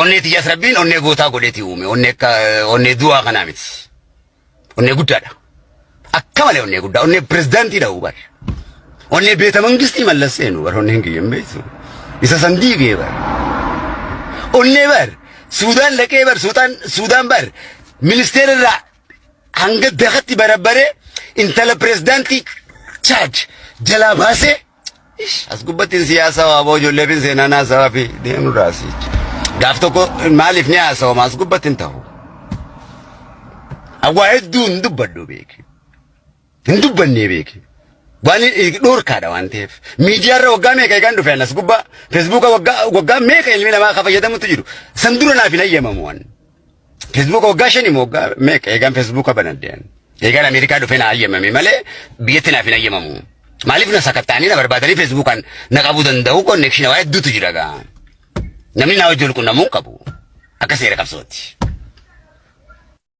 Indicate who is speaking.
Speaker 1: onnee tiyyaas rabbiin onnee gootaa godheeti uume onnee du'aa kanaa miti onnee guddaadha akka malee onnee guddaa onnee pirezidaantii dha ubar onnee beeta mangistii mallas seenu bar onneen kiyyan beektu isa sandiigee bar onnee bar Suudaan laqee bar Suudaan bar ministeera irraa hanga dakatti barabbare intala pirezidaantii Chad jalaa baasee as gubbattiin siyaasa waaboo ijoollee fi seenaan haasawaa fi deemu raasii gaaf tokko maaliif ni haasawama as gubbattiin ta'u awwaa hedduu hin dubbadhu beeke hin dubbannee beeke waan dhorkaadha waan ta'eef miidiyaarra waggaa meeqa eegaan dhufe as gubbaa feesbuuka waggaa meeqa ilmi namaa ka fayyadamutti jiru san dura naaf hin ayyamamu waan feesbuuka waggaa shanii waggaa meeqa eegaan feesbuuka banaddeen eegaan Ameerikaa dhufe na ayyamame malee biyyatti naaf hin ayyamamu maaliif na sakattaanii na barbaadanii feesbuukaan na qabuu danda'u konnekshinii waa hedduutu jira gaa namni naa wajjin qunnamuu qabu akka seera qabsooti.